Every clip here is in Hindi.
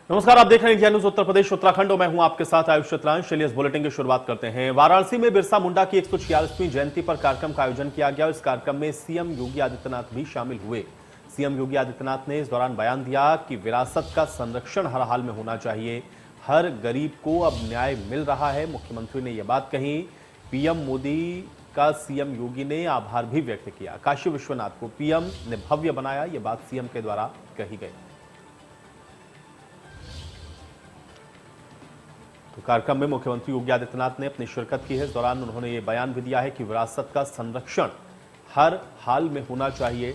नमस्कार, आप देख रहे हैं इंडिया न्यूज उत्तर प्रदेश उत्तराखंड और मैं हूं आपके साथ आयुष चित्रांश। चलिए इस बुलेटिन की शुरुआत करते हैं। वाराणसी में बिरसा मुंडा की 146वीं जयंती पर कार्यक्रम का आयोजन किया गया। इस कार्यक्रम में सीएम योगी आदित्यनाथ भी शामिल हुए। सीएम योगी आदित्यनाथ ने इस दौरान बयान दिया कि विरासत का संरक्षण हर हाल में होना चाहिए, हर गरीब को अब न्याय मिल रहा है। मुख्यमंत्री ने यह बात कही। पीएम मोदी का सीएम योगी ने आभार भी व्यक्त किया। काशी विश्वनाथ को पीएम ने भव्य बनाया, यह बात सीएम के द्वारा कही गई। तो कार्यक्रम में मुख्यमंत्री योगी आदित्यनाथ ने अपनी शिरकत की है। इस दौरान उन्होंने ये बयान भी दिया है कि विरासत का संरक्षण हर हाल में होना चाहिए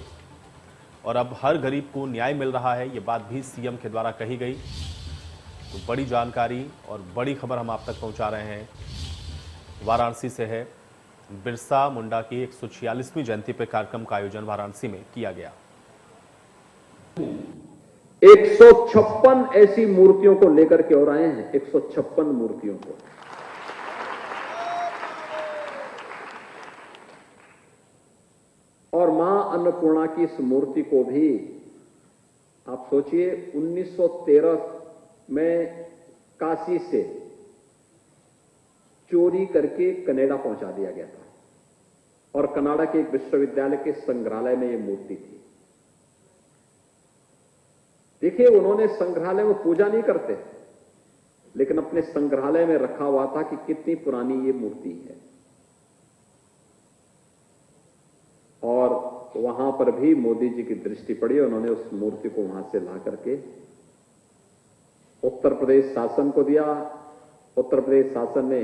और अब हर गरीब को न्याय मिल रहा है, ये बात भी सीएम के द्वारा कही गई। तो बड़ी जानकारी और बड़ी खबर हम आप तक पहुंचा रहे हैं। वाराणसी से है। बिरसा मुंडा की 146वीं जयंती पर कार्यक्रम का आयोजन वाराणसी में किया गया। 156 ऐसी मूर्तियों को लेकर के और आए हैं, 156 मूर्तियों को। और मां अन्नपूर्णा की इस मूर्ति को भी आप सोचिए 1913 में काशी से चोरी करके कनाडा पहुंचा दिया गया था और कनाडा के एक विश्वविद्यालय के संग्रहालय में यह मूर्ति थी। देखिए, उन्होंने संग्रहालय में पूजा नहीं करते, लेकिन अपने संग्रहालय में रखा हुआ था कि कितनी पुरानी ये मूर्ति है। और वहां पर भी मोदी जी की दृष्टि पड़ी, उन्होंने उस मूर्ति को वहां से ला करके उत्तर प्रदेश शासन को दिया। उत्तर प्रदेश शासन ने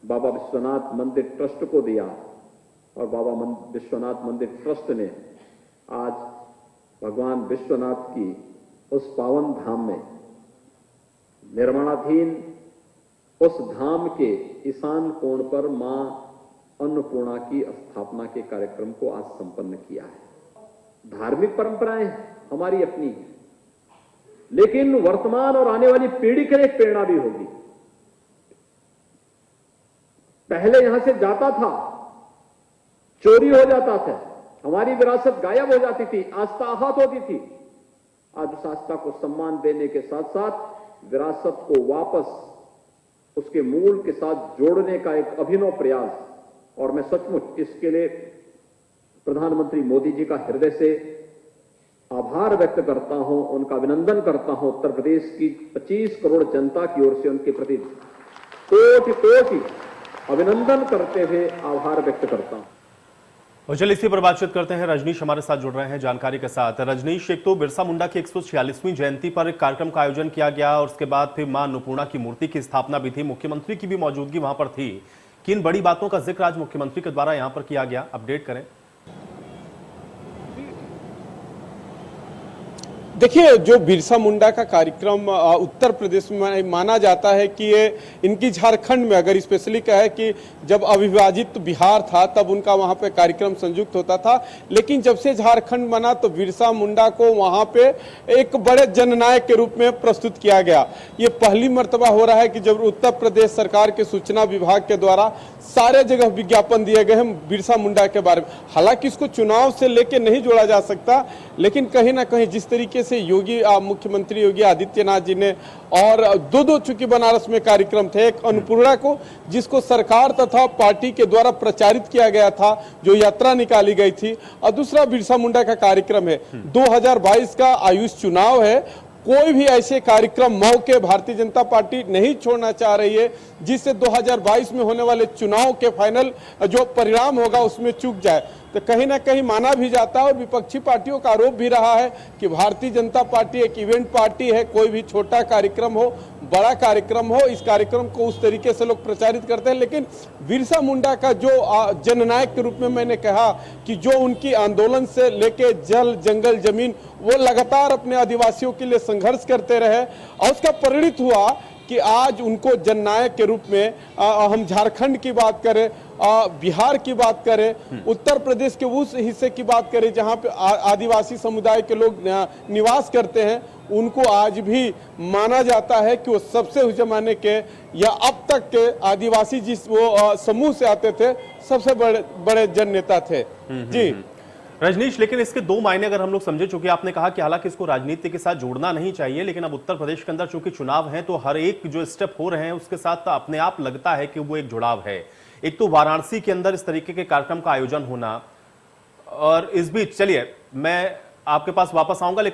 बाबा विश्वनाथ मंदिर ट्रस्ट को दिया और बाबा विश्वनाथ मंदिर ट्रस्ट ने आज भगवान विश्वनाथ की उस पावन धाम में निर्माणाधीन उस धाम के ईशान कोण पर मां अन्नपूर्णा की स्थापना के कार्यक्रम को आज संपन्न किया है। धार्मिक परंपराएं हमारी अपनी है, लेकिन वर्तमान और आने वाली पीढ़ी के लिए एक प्रेरणा भी होगी। पहले यहां से जाता था, चोरी हो जाता था, हमारी विरासत गायब हो जाती थी, आस्था आहत होती थी। आज उस आस्था को सम्मान देने के साथ साथ विरासत को वापस उसके मूल के साथ जोड़ने का एक अभिनव प्रयास, और मैं सचमुच इसके लिए प्रधानमंत्री मोदी जी का हृदय से आभार व्यक्त करता हूं, उनका अभिनंदन करता हूं। उत्तर प्रदेश की 25 करोड़ जनता की ओर से उनके प्रति कोटि अभिनंदन करते हुए आभार व्यक्त करता हूं। और चलिए इसी पर बातचीत करते हैं। रजनीश हमारे साथ जुड़ रहे हैं जानकारी के साथ। रजनीश, एक तो बिरसा मुंडा की 146वीं जयंती पर एक कार्यक्रम का आयोजन किया गया और उसके बाद फिर मां अन्नपूर्णा की मूर्ति की स्थापना भी थी। मुख्यमंत्री की भी मौजूदगी वहां पर थी। किन बड़ी बातों का जिक्र आज मुख्यमंत्री के द्वारा यहां पर किया गया, अपडेट करें। देखिए, जो बिरसा मुंडा का कार्यक्रम उत्तर प्रदेश में माना जाता है कि ये इनकी झारखंड में, अगर स्पेशली कहे कि जब अविभाजित बिहार था तब उनका वहाँ पे कार्यक्रम संयुक्त होता था, लेकिन जब से झारखंड बना तो बिरसा मुंडा को वहाँ पे एक बड़े जननायक के रूप में प्रस्तुत किया गया। ये पहली मर्तबा हो रहा है कि जब उत्तर प्रदेश सरकार के सूचना विभाग के द्वारा सारे जगह विज्ञापन दिए गए हैं बिरसा मुंडा के बारे में। हालांकि इसको चुनाव से लेके नहीं जोड़ा जा सकता, लेकिन कहीं ना कहीं जिस तरीके से योगी मुख्यमंत्री योगी आदित्यनाथ जी ने और दो चूंकि बनारस में कार्यक्रम थे, एक अन्नपूर्णा को जिसको सरकार तथा पार्टी के द्वारा प्रचारित किया गया था, जो यात्रा निकाली गई थी, और दूसरा बिरसा मुंडा का कार्यक्रम है। 2022 का आयुष चुनाव है, कोई भी ऐसे कार्यक्रम मौके भारतीय जनता पार्टी नहीं छोड़ना चाह रही है जिससे 2022 में होने वाले चुनाव के फाइनल जो परिणाम होगा उसमें चूक जाए। तो कहीं ना कहीं माना भी जाता है और विपक्षी पार्टियों का आरोप भी रहा है कि भारतीय जनता पार्टी एक इवेंट पार्टी है, कोई भी छोटा कार्यक्रम हो बड़ा कार्यक्रम हो, इस कार्यक्रम को उस तरीके से लोग प्रचारित करते हैं। लेकिन बिरसा मुंडा का जो जननायक के रूप में मैंने कहा कि जो उनकी आंदोलन से लेके जल जंगल जमीन वो लगातार अपने आदिवासियों के लिए संघर्ष करते रहे और उसका परिणित हुआ कि आज उनको जननायक के रूप में हम झारखंड की बात करें, बिहार की बात करें, उत्तर प्रदेश के उस हिस्से की बात करें जहां पे आदिवासी समुदाय के लोग निवास करते हैं, उनको आज भी माना जाता है कि वो सबसे उस जमाने के या अब तक के आदिवासी जिस वो समूह से आते थे सबसे बड़े जन नेता थे। जी रजनीश, लेकिन इसके दो मायने अगर हम लोग समझे, चूंकि आपने कहा कि हालांकि इसको राजनीति के साथ जोड़ना नहीं चाहिए, लेकिन अब उत्तर प्रदेश के अंदर चूंकि चुनाव है तो हर एक जो स्टेप हो रहे हैं उसके साथ अपने आप लगता है कि वो एक जुड़ाव है। एक तो वाराणसी के अंदर इस तरीके के कार्यक्रम का आयोजन होना, और इस बीच चलिए मैं आपके पास वापस आऊंगा, लेकिन